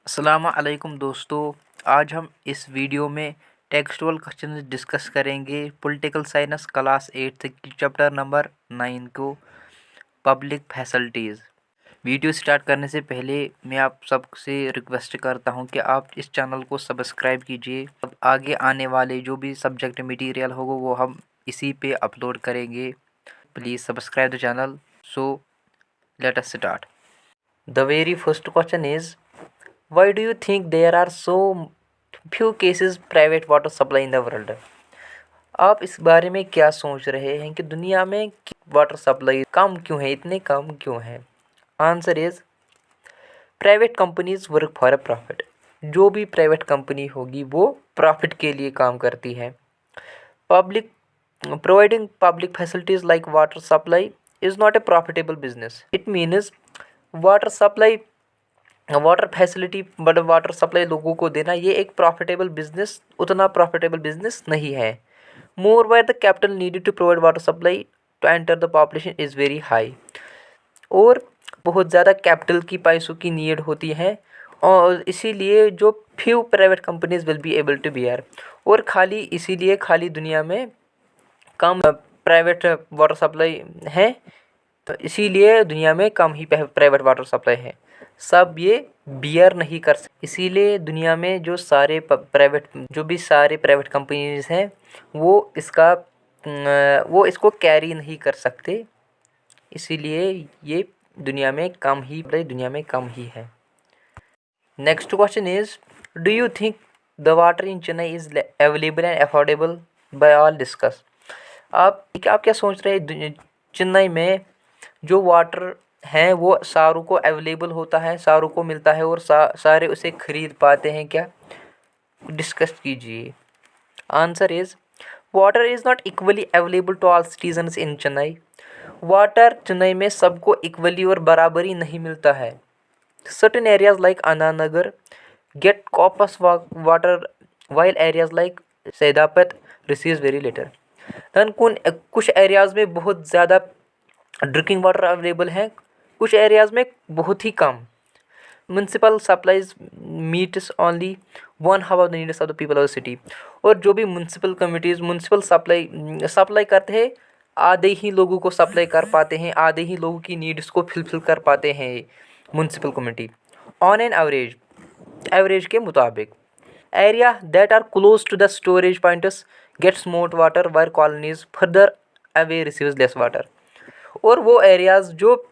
अस्सलामुअलैकुम दोस्तों। आज हम इस वीडियो में टेक्सचुअल क्वेश्चन डिस्कस करेंगे पॉलिटिकल साइंस क्लास 8 की चैप्टर नंबर 9 को पब्लिक फैसिलिटीज़। वीडियो स्टार्ट करने से पहले मैं आप सबसे रिक्वेस्ट करता हूं कि आप इस चैनल को सब्सक्राइब कीजिए। अब आगे आने वाले जो भी सब्जेक्ट मटेरियल होगा वो हम इसी पे अपलोड करेंगे। Please subscribe the channel. So let us start. The very first question is Why do you think there are so few cases private water supply in the world? आप इस बारे में क्या सोच रहे हैं कि दुनिया में वाटर सप्लाई कम क्यों है, इतने कम क्यों है? Answer is private companies work for a profit. जो भी प्राइवेट कंपनी होगी वो प्रॉफिट के लिए काम करती है। Public providing public facilities like water supply is not a profitable business. It means water facility water supply लोगों को देना ये एक प्रॉफिटेबल बिजनेस, उतना प्रॉफिटेबल बिजनेस नहीं है। Moreover the capital needed to provide water supply to entire the population is very high. और बहुत ज़्यादा कैपिटल की पैसों की नीड होती है और इसीलिए जो few private companies will be able to bear. और खाली दुनिया में कम प्राइवेट वाटर सप्लाई है, तो इसीलिए दुनिया में कम ही प्राइवेट वाटर सप्लाई है। सब ये बियर नहीं कर सकते, इसीलिए दुनिया में जो सारे प्राइवेट कंपनीज हैं वो इसको कैरी नहीं कर सकते, इसीलिए ये दुनिया में कम ही है। Next question is, do you think the water in Chennai is available and affordable by all? Discuss. आप क्या सोच रहे हैं, चेन्नई में जो वाटर है वो सारों को अवेलेबल होता है, सारों को मिलता है और सारे उसे खरीद पाते हैं क्या? डिस्कस कीजिए। Answer is water is not equally available to all citizens in Chennai. Water Chennai में सबको इक्वली और बराबरी नहीं मिलता है। Certain areas like Anna Nagar get copious water while areas like Saidapet receives very little. कुछ एरियाज में बहुत ज़्यादा ड्रिंकिंग वाटर अवेलेबल है, कुछ एरियाज़ में बहुत ही कम। Municipal supplies meets only 1/2 of the needs of the people of the city. और जो भी म्यूनसिपल सप्लाई करते हैं, आधे ही लोगों को सप्लाई कर पाते हैं, आधे ही लोगों की नीड्स को फिलफिल कर पाते हैं municipal community. On an average के मुताबिक area that are close to the storage points gets more water where colonies further away receives less water. और वो एरियाज़ जो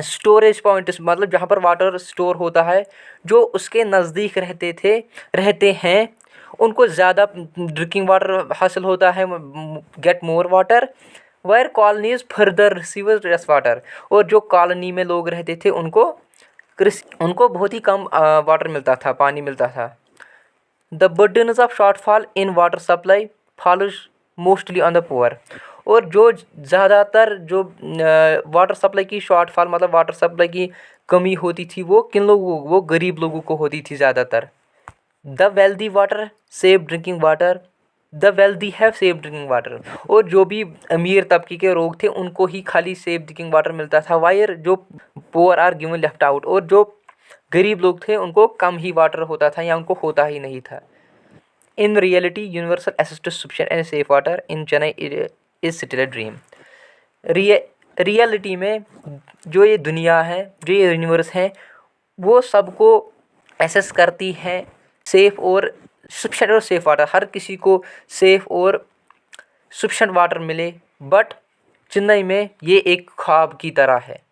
स्टोरेज पॉइंट्स मतलब जहाँ पर वाटर स्टोर होता है, जो उसके नज़दीक रहते हैं उनको ज़्यादा ड्रिंकिंग वाटर हासिल होता है, get more water where colonies further receive less water. और जो कॉलोनी में लोग रहते थे उनको बहुत ही कम वाटर मिलता था, पानी मिलता था। The burdens of shortfall in water supply follows mostly on the poor. और जो ज़्यादातर जो वाटर सप्लाई की शॉर्टफॉल मतलब वाटर सप्लाई की कमी होती थी वो वो गरीब लोगों को होती थी ज़्यादातर। The wealthy water save drinking water, the wealthy have save drinking water. और जो भी अमीर तबके के लोग थे उनको ही खाली सेव ड्रिंकिंग वाटर मिलता था, वायर जो poor are given left out. और जो गरीब लोग थे उनको कम ही वाटर होता था या उनको होता ही नहीं था। In reality universal access to sufficient and safe water in Chennai is still a dream. Reality में जो ये दुनिया है, जो ये यूनिवर्स है, वो सबको एक्सेस करती है सेफ़ और सफिशिएंट और सेफ वाटर। हर किसी को सेफ़ और सफिशिएंट वाटर मिले, बट चेन्नई में ये एक ख्वाब की तरह है।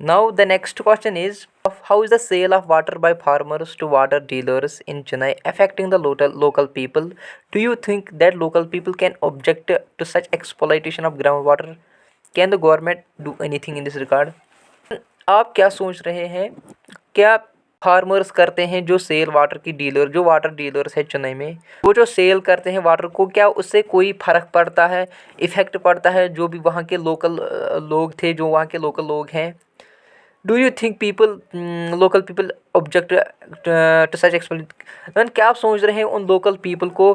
Now the next question is, how is the sale of water by farmers to water dealers in Chennai affecting the local people? Do you think that local people can object to such exploitation of groundwater? Can the government do anything in this regard? आप क्या सोच रहे हैं, क्या farmers करते हैं जो cell water की डीलर जो वाटर डीलर्स है चेन्नई में, वो जो सेल करते हैं वाटर को, क्या उससे कोई फ़र्क पड़ता है, इफ़ेक्ट पड़ता है जो भी वहाँ के लोकल लोग थे, जो वहाँ के लोकल लोग हैं? Do you think local people object to such exploitation? क्या आप सोच रहे हैं उन लोकल पीपल को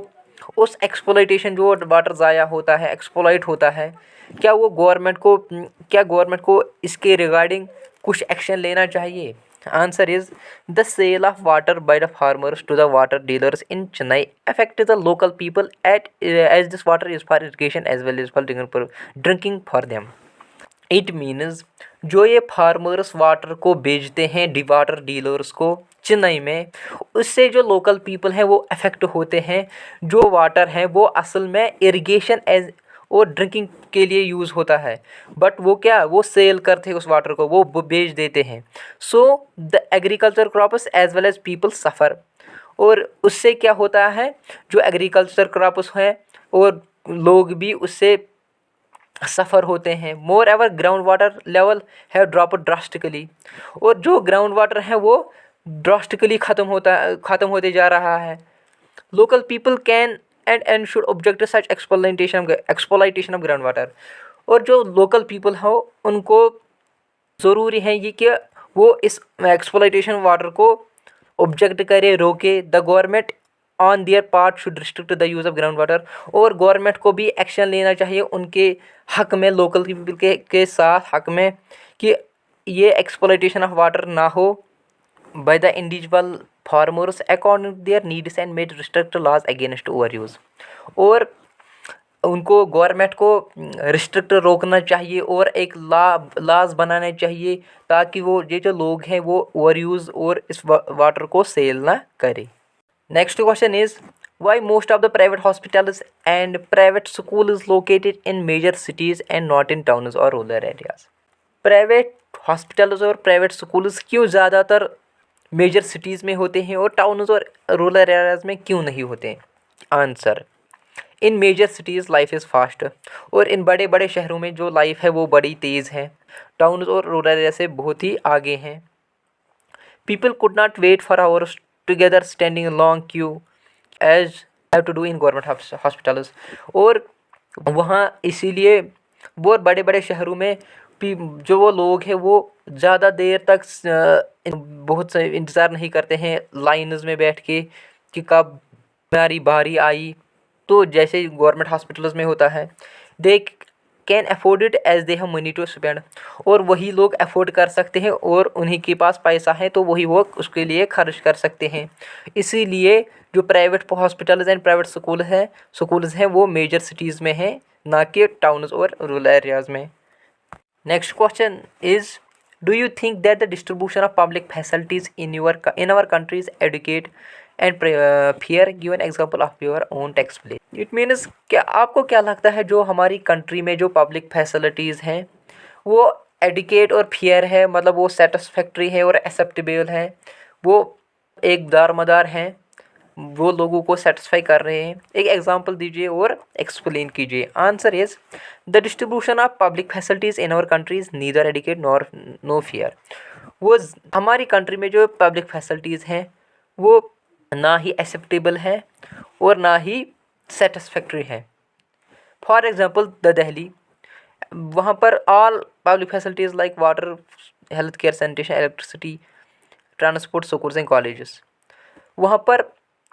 उस एक्सप्लोइटेशन जो वाटर ज़ाया होता है, एक्सप्लॉइट होता है, क्या गवर्नमेंट को इसके रिगार्डिंग कुछ एक्शन लेना चाहिए? Answer is the sale of water by the farmers to the water dealers in Chennai affected the local people as this water is for irrigation as well as for drinking for them. It means जो ये farmers water को बेचते हैं water dealers को चेन्नई में, उससे जो local people हैं वो अफेक्ट होते हैं। जो वाटर है वो असल में इरिगेशन एज और ड्रिंकिंग के लिए यूज़ होता है, बट वो क्या वो सेल करते हैं उस वाटर को, वो बेच देते हैं। So the agriculture crops as well as people suffer. और उससे क्या होता है, जो एग्रीकल्चर क्रॉप्स हैं और लोग भी उससे सफ़र होते हैं। मोर एवर ग्राउंड वाटर लेवल है ड्रॉप ड्रास्टिकली। और जो ग्राउंड वाटर है वो ड्रास्टिकली ख़त्म होते जा रहा है। Local people can and should object such exploitation of ground water. और जो लोकल पीपल हो उनको ज़रूरी है ये कि वो इस एक्सप्लॉइटेशन वाटर को ऑब्जेक्ट करे, रोके। The government on their part should restrict the use of ground water. और गवर्नमेंट को भी एक्शन लेना चाहिए उनके हक में, लोकल पीपल के साथ हक में, कि ये एक्सप्लॉइटेशन ऑफ वाटर ना हो by the individual farmers according to their needs and made restrict laws against over use. और उनको गवर्नमेंट को रिस्ट्रिक्ट रोकना चाहिए और एक लॉज बनाने चाहिए ताकि वो ये जो लोग हैं वो ओवर यूज़ और इस वाटर को सेल ना करें। Next question is why most of the private hospitals and private school is located in major cities and not in towns or rural areas? Private hospitals और प्राइवेट स्कूल्स क्यों ज़्यादातर major cities में होते हैं और towns और rural areas में क्यों नहीं होते? Answer, in major cities life is fast. और इन बड़े बड़े शहरों में जो लाइफ है वो बड़ी तेज़ है। टाउन्स और रूरल एरिया से बहुत ही आगे हैं। People could not wait for hours together standing in long queue as have to do in government hospitals। और वहाँ इसीलिए बहुत बड़े बड़े शहरों में जो वो लोग हैं वो ज़्यादा देर तक बहुत से इंतज़ार नहीं करते हैं लाइन्स में बैठ के कि कब हमारी बारी आई। तो जैसे गवर्नमेंट हॉस्पिटल्स में होता है, they can afford it as they have money to spend. और वही लोग अफोर्ड कर सकते हैं और उन्हीं के पास पैसा है तो वही वो उसके लिए खर्च कर सकते हैं। इसीलिए जो private hospitals and private schools हैं वो मेजर सिटीज़ में हैं, ना कि टाउन्स और रूरल एरियाज़ में। Next question is do you think that the distribution of public facilities in our countries adequate and fair? Give an example of your own tax place. It means क्या आपको क्या लगता है जो हमारी country में जो पब्लिक फैसिलिटीज़ हैं वो एडुकेट और फेयर है, मतलब वो सेटिस्फैक्ट्री है और एक्सेप्टेबल है, वो एक दारमदार हैं, वो लोगों को सेटिस्फाई कर रहे हैं? एक एग्जांपल दीजिए और एक्सप्लेन कीजिए। Answer is the distribution of public facilities in our countries neither adequate nor no fair. वो हमारी कंट्री में जो पब्लिक फैसिलिटीज़ हैं वो ना ही एक्सेप्टेबल है और ना ही सेटिस्फैक्ट्री है। फॉर एग्जांपल द दिल्ली, वहाँ पर all public facilities like water, health care, sanitation, electricity, transport, schools and colleges, वहाँ पर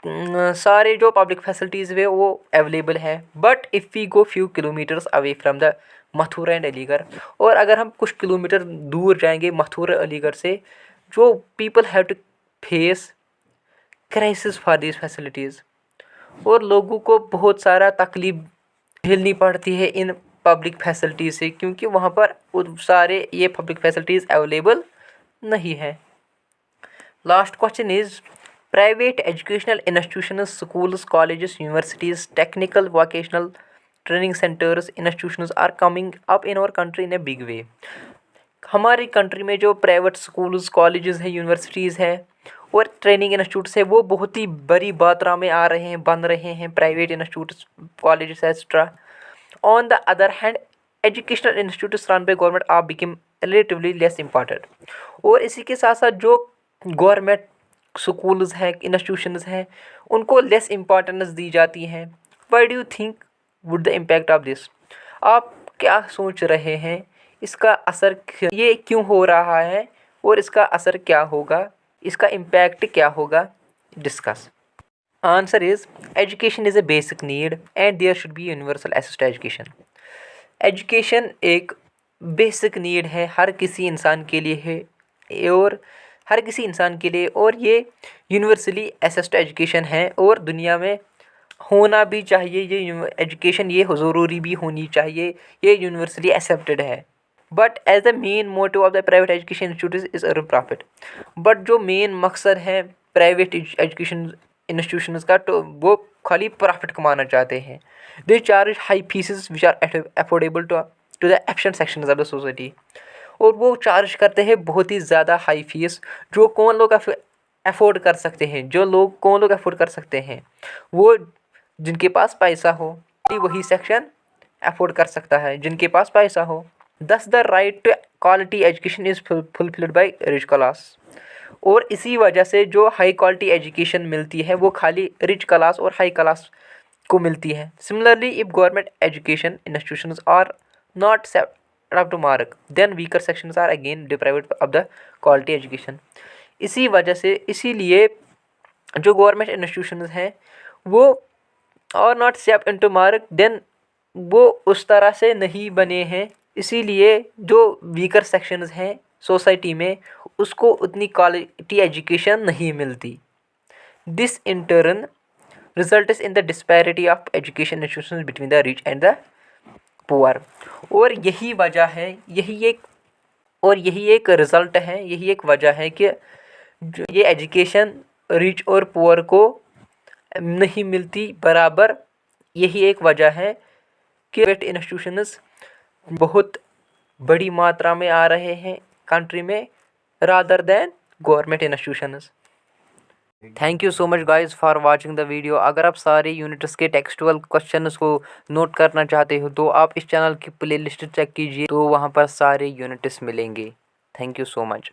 सारे जो पब्लिक फैसिलिटीज़ वे वो अवेलेबल हैं। But if we go few kilometres away from the Mathura and Aligarh, और अगर हम कुछ किलोमीटर दूर जाएंगे मथुरा अलीगढ़ से, जो people have to face crisis for these facilities. और लोगों को बहुत सारा तकलीफ झेलनी पड़ती है इन पब्लिक फैसिलिटीज़ से, क्योंकि वहाँ पर सारे ये पब्लिक फैसिलिटीज़ अवेलेबल नहीं है। Last question is private educational institutions, schools, colleges, universities, technical vocational training centres, institutions are coming up in our country in a big way. हमारी कंट्री में जो प्राइवेट स्कूल्स, कॉलेजेस हैं, universities हैं और training institutes है वो बहुत ही बड़ी मात्रा में आ रहे हैं, बन रहे हैं, private institutes, colleges etcetera. On the other hand educational institutes run by government are become relatively less important. और इसी के साथ साथ जो गवर्नमेंट स्कूल्स हैं, इंस्टीट्यूशंस हैं, उनको लेस इम्पॉर्टेंस दी जाती हैं। Why do you think would the impact of this? आप क्या सोच रहे हैं इसका असर ये क्यों हो रहा है और इसका असर क्या होगा, इसका इम्पैक्ट क्या होगा? Discuss. Answer is education is a basic need and there should be universal access to education. Education एक बेसिक नीड है, हर किसी इंसान के लिए है और हर किसी इंसान के लिए, और ये यूनिवर्सली एसेस्ड एजुकेशन है और दुनिया में होना भी चाहिए। ये एजुकेशन ये ज़रूरी भी होनी चाहिए, ये यूनिवर्सली एक्सेप्टेड है। But as the main motive of the private education institute is earn profit. But जो मेन मकसद है प्राइवेट एजुकेशन इंस्टीट्यूशंस का, तो वो खाली प्रॉफिट कमाना चाहते हैं। They charge high fees which are affordable to the efficient sections of the society. और वो चार्ज करते हैं बहुत ही ज़्यादा हाई फीस, जो कौन लोग अफोर्ड कर सकते हैं। जो लोग कौन लोग अफोर्ड कर सकते हैं, वो जिनके पास पैसा हो, वही सेक्शन अफोर्ड कर सकता है, जिनके पास पैसा हो। Thus the right to quality education is fulfilled by rich class. और इसी वजह से जो हाई क्वालिटी एजुकेशन मिलती है वो खाली रिच क्लास और हाई क्लास को मिलती है। Similarly if government education institutions are not up to mark, then weaker sections are again deprived of the quality education। इसी वजह से, इसीलिए जो गवर्नमेंट इंस्टीट्यूशंस हैं वो और नॉट सेप इनटू मार्क, देन वो उस तरह से नहीं बने हैं। इसीलिए जो वीकर सेक्शंस हैं सोसाइटी में, उसको उतनी क्वालिटी एजुकेशन नहीं मिलती। This in turn results in the disparity of education institutions between the rich and the poor. और यही वजह है, यही एक रिज़ल्ट है, यही एक वजह है कि ये एजुकेशन रिच और पुअर को नहीं मिलती बराबर। यही एक वजह है कि प्राइवेट इंस्टीट्यूशंस बहुत बड़ी मात्रा में आ रहे हैं कंट्री में rather than government institutions. Thank you so much guys for watching the video. अगर आप सारे यूनिट्स के टेक्सचुअल क्वेश्चंस को नोट करना चाहते हो तो आप इस चैनल की प्लेलिस्ट चेक कीजिए, तो वहाँ पर सारे यूनिट्स मिलेंगे। Thank you so much.